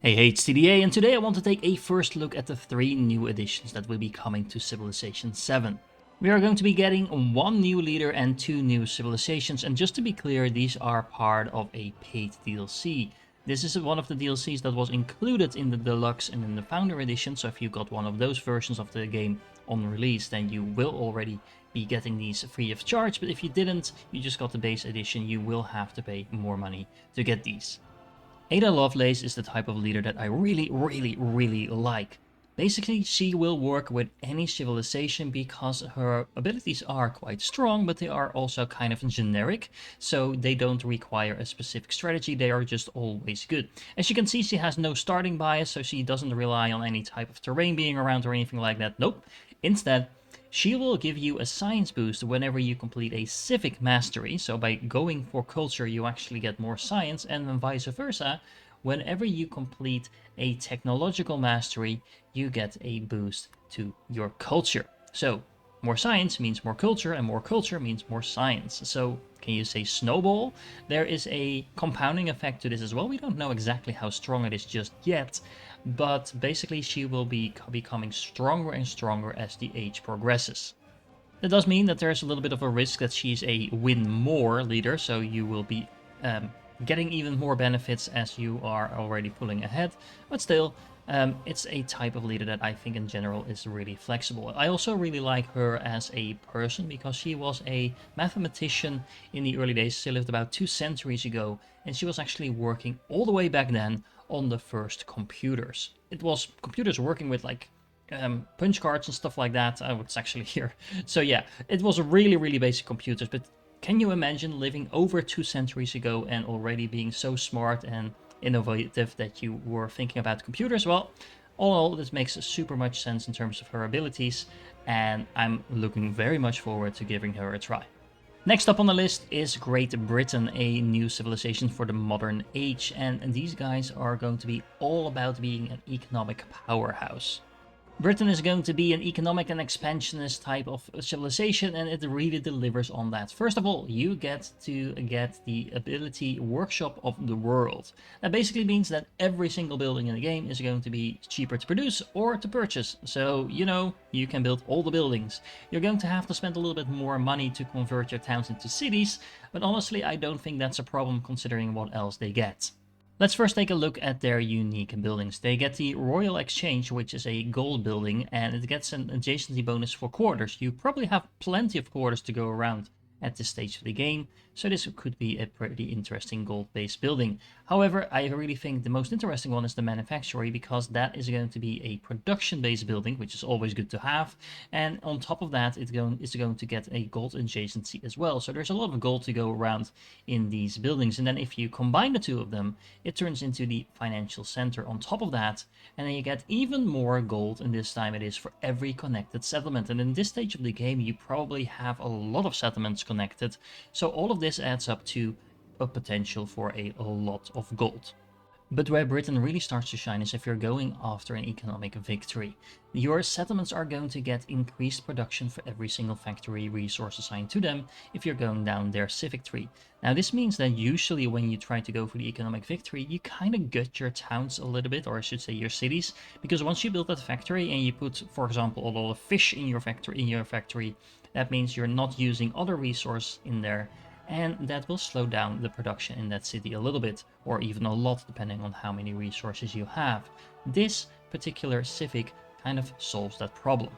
Hey, it's TDA, and today I want to take a first look at the 3 new additions that will be coming to Civilization VII. We are going to be getting 1 new leader and 2 new civilizations, and just to be clear, these are part of a paid DLC. This is one of the DLCs that was included in the Deluxe and in the Founder Edition, so if you got one of those versions of the game on release, then you will already be getting these free of charge, but if you didn't, you just got the base edition, you will have to pay more money to get these. Ada Lovelace is the type of leader that I really like. Basically, she will work with any civilization because her abilities are quite strong, but they are also kind of generic, so they don't require a specific strategy, they are just always good. As you can see, she has no starting bias, so she doesn't rely on any type of terrain being around or anything like that, nope. Instead, she will give you a science boost whenever you complete a civic mastery, so by going for culture you actually get more science, and then vice versa. Whenever you complete a technological mastery, you get a boost to your culture. So more science means more culture, and more culture means more science. So can you say snowball? There is a compounding effect to this as well. We don't know exactly how strong it is just yet, but basically she will be becoming stronger and stronger as the age progresses. That does mean that there's a little bit of a risk that she's a win more leader, so you will be getting even more benefits as you are already pulling ahead, but still, it's a type of leader that I think in general is really flexible. I also really like her as a person because she was a mathematician in the early days. She lived about 2 centuries ago, and she was actually working all the way back then on the first computers. It was computers working with like punch cards and stuff like that. Oh, it's actually here. So yeah, it was really basic computers, but can you imagine living over 2 centuries ago and already being so smart and innovative that you were thinking about computers? Well, all in all, this makes super much sense in terms of her abilities, and I'm looking very much forward to giving her a try. Next up on the list is Great Britain, a new civilization for the modern age, and these guys are going to be all about being an economic powerhouse. Britain is going to be an economic and expansionist type of civilization, and it really delivers on that. First of all, you get to get the ability workshop of the world. That basically means that every single building in the game is going to be cheaper to produce or to purchase. So, you know, you can build all the buildings. You're going to have to spend a little bit more money to convert your towns into cities, but honestly, I don't think that's a problem considering what else they get. Let's first take a look at their unique buildings. They get the Royal Exchange, which is a gold building, and it gets an adjacency bonus for quarters. You probably have plenty of quarters to go around at this stage of the game, so this could be a pretty interesting gold-based building. However, I really think the most interesting one is the manufactory, because that is going to be a production-based building, which is always good to have, and on top of that it's going to get a gold adjacency as well. So there's a lot of gold to go around in these buildings, and then if you combine the two of them, it turns into the financial center on top of that, and then you get even more gold, and this time it is for every connected settlement. And in this stage of the game you probably have a lot of settlements connected, so all of this adds up to a potential for a lot of gold. But where Britain really starts to shine is if you're going after an economic victory. Your settlements are going to get increased production for every single factory resource assigned to them if you're going down their civic tree. Now this means that usually when you try to go for the economic victory, you kind of gut your towns a little bit, or I should say your cities, because once you build that factory and you put, for example, a lot of fish in your factory, that means you're not using other resource in there, and that will slow down the production in that city a little bit, or even a lot depending on how many resources you have. This particular civic kind of solves that problem.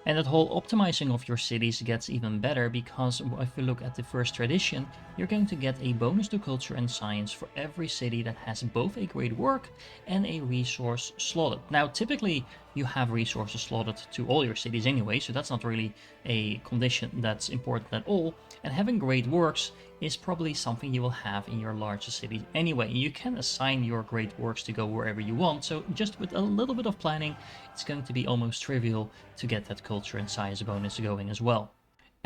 And that whole optimizing of your cities gets even better, because if you look at the first tradition, you're going to get a bonus to culture and science for every city that has both a great work and a resource slotted. Now typically you have resources slotted to all your cities anyway, so that's not really a condition that's important at all, and having great works is probably something you will have in your larger city anyway. You can assign your great works to go wherever you want, so just with a little bit of planning, it's going to be almost trivial to get that culture and science bonus going as well.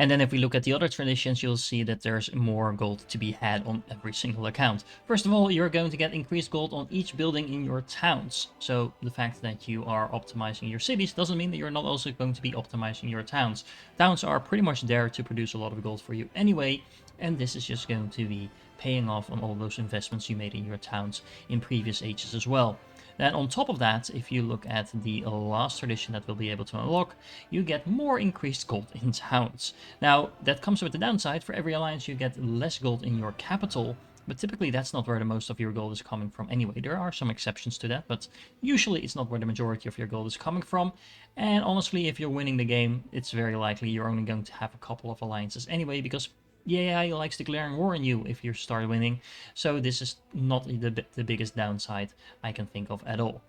And then if we look at the other traditions, you'll see that there's more gold to be had on every single account. First of all, you're going to get increased gold on each building in your towns. So the fact that you are optimizing your cities doesn't mean that you're not also going to be optimizing your towns. Towns are pretty much there to produce a lot of gold for you anyway, and this is just going to be paying off on all those investments you made in your towns in previous ages as well. Then on top of that, if you look at the last tradition that we'll be able to unlock, you get more increased gold in towns. Now, that comes with the downside. For every alliance you get less gold in your capital, but typically that's not where the most of your gold is coming from anyway. There are some exceptions to that, but usually it's not where the majority of your gold is coming from. And honestly, if you're winning the game, it's very likely you're only going to have a couple of alliances anyway, because AI likes declaring war on you if you start winning. So this is not the biggest downside I can think of at all.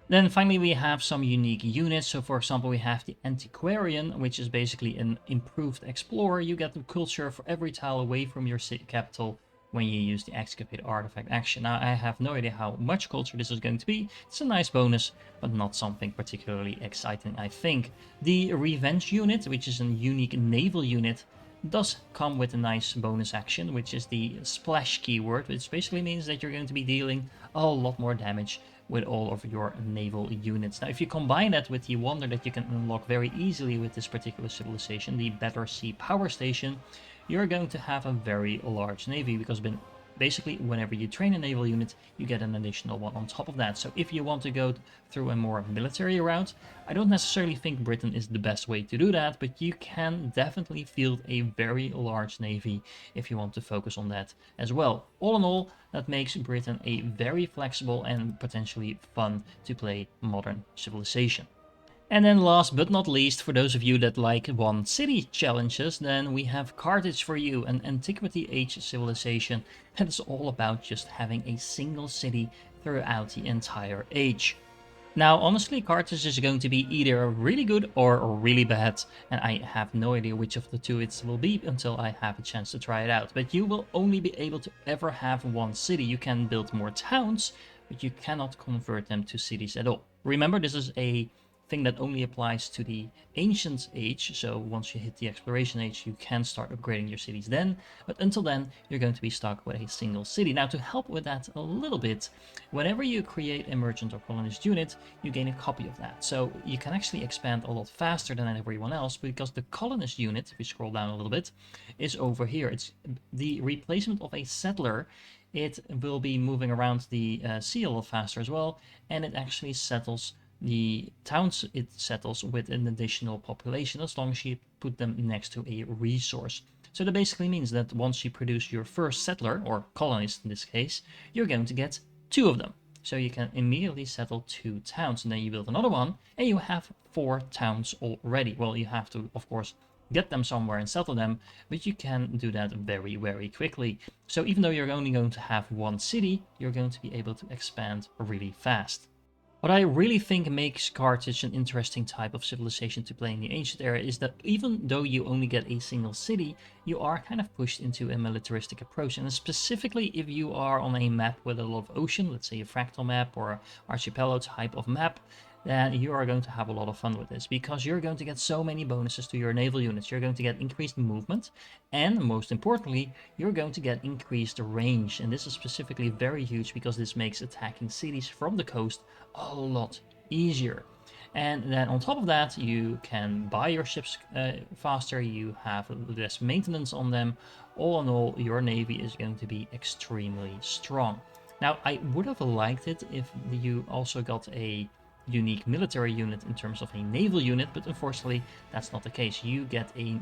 Then finally we have some unique units. So for example, we have the Antiquarian, which is basically an improved explorer. You get the culture for every tile away from your city capital when you use the excavate artifact action. Now I have no idea how much culture this is going to be. It's a nice bonus, but not something particularly exciting, I think. The Revenge unit, which is a unique naval unit, does come with a nice bonus action, which is the splash keyword, which basically means that you're going to be dealing a lot more damage with all of your naval units. Now, if you combine that with the wonder that you can unlock very easily with this particular civilization, the Better Sea Power Station, you're going to have a very large navy, because basically whenever you train a naval unit, you get an additional one on top of that. So if you want to go through a more military route, I don't necessarily think Britain is the best way to do that, but you can definitely field a very large navy if you want to focus on that as well. All in all, that makes Britain a very flexible and potentially fun to play modern civilization. And then last but not least, for those of you that like one city challenges, then we have Carthage for you, an Antiquity Age civilization that is all about just having a single city throughout the entire age. Now, honestly, Carthage is going to be either really good or really bad, and I have no idea which of the two it will be until I have a chance to try it out. But you will only be able to ever have one city. You can build more towns, but you cannot convert them to cities at all. Remember, this is a thing that only applies to the ancient age, so once you hit the exploration age you can start upgrading your cities then, but until then you're going to be stuck with a single city. Now, to help with that a little bit, whenever you create a merchant or colonist unit, you gain a copy of that, so you can actually expand a lot faster than everyone else, because the colonist unit, if you scroll down a little bit, is over here. It's the replacement of a settler. It will be moving around the sea a lot faster as well, and it actually settles the towns it settles with an additional population as long as you put them next to a resource. So that basically means that once you produce your first settler, or colonist in this case, you're going to get 2 of them. So you can immediately settle 2 towns, and then you build another one, and you have 4 towns already. Well, you have to, of course, get them somewhere and settle them, but you can do that very, very quickly. So even though you're only going to have 1 city, you're going to be able to expand really fast. What I really think makes Carthage an interesting type of civilization to play in the ancient era is that even though you only get a single city, you are kind of pushed into a militaristic approach. And specifically if you are on a map with a lot of ocean, let's say a fractal map or an archipelago type of map, then you are going to have a lot of fun with this, because you're going to get so many bonuses to your naval units. You're going to get increased movement, and most importantly, you're going to get increased range. And this is specifically very huge because this makes attacking cities from the coast a lot easier. And then on top of that, you can buy your ships faster, you have less maintenance on them. All in all, your navy is going to be extremely strong. Now, I would have liked it if you also got a unique military unit in terms of a naval unit, but unfortunately that's not the case. You get a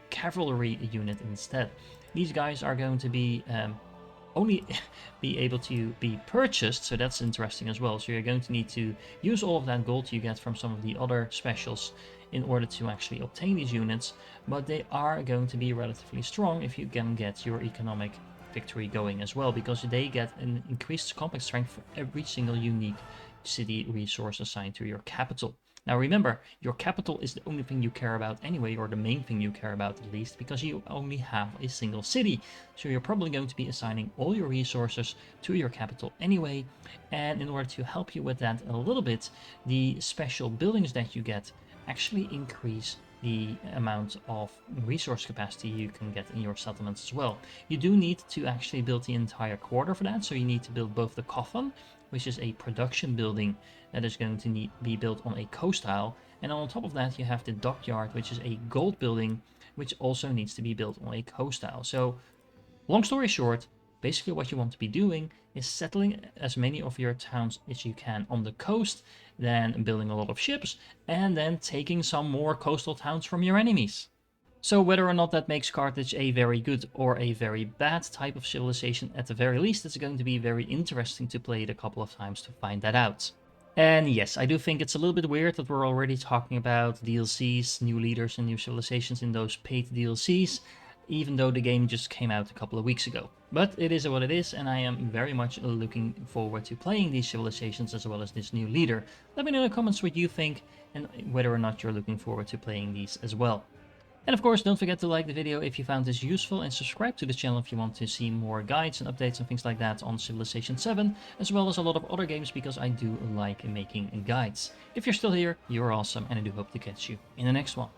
cavalry unit instead. These guys are going to be only be able to be purchased, so that's interesting as well. So you're going to need to use all of that gold you get from some of the other specials in order to actually obtain these units, but they are going to be relatively strong if you can get your economic victory going as well, because they get an increased complex strength for every single unique city resource assigned to your capital. Now remember, your capital is the only thing you care about anyway, or the main thing you care about at least, because you only have a single city. So you're probably going to be assigning all your resources to your capital anyway. And in order to help you with that a little bit, the special buildings that you get actually increase the amount of resource capacity you can get in your settlements as well. You do need to actually build the entire quarter for that, so you need to build both the coffin, which is a production building that is going to be built on a coast tile, and on top of that you have the dockyard, which is a gold building, which also needs to be built on a coast tile. So long story short, Basically what you want to be doing is settling as many of your towns as you can on the coast, then building a lot of ships, and then taking some more coastal towns from your enemies. So whether or not that makes Carthage a very good or a very bad type of civilization, at the very least it's going to be very interesting to play it a couple of times to find that out. And yes, I do think it's a little bit weird that we're already talking about DLCs, new leaders and new civilizations in those paid DLCs, even though the game just came out a couple of weeks ago. But it is what it is, and I am very much looking forward to playing these civilizations as well as this new leader. Let me know in the comments what you think and whether or not you're looking forward to playing these as well. And of course, don't forget to like the video if you found this useful, and subscribe to the channel if you want to see more guides and updates and things like that on Civilization VII, as well as a lot of other games, because I do like making guides. If you're still here, you're awesome, and I do hope to catch you in the next one.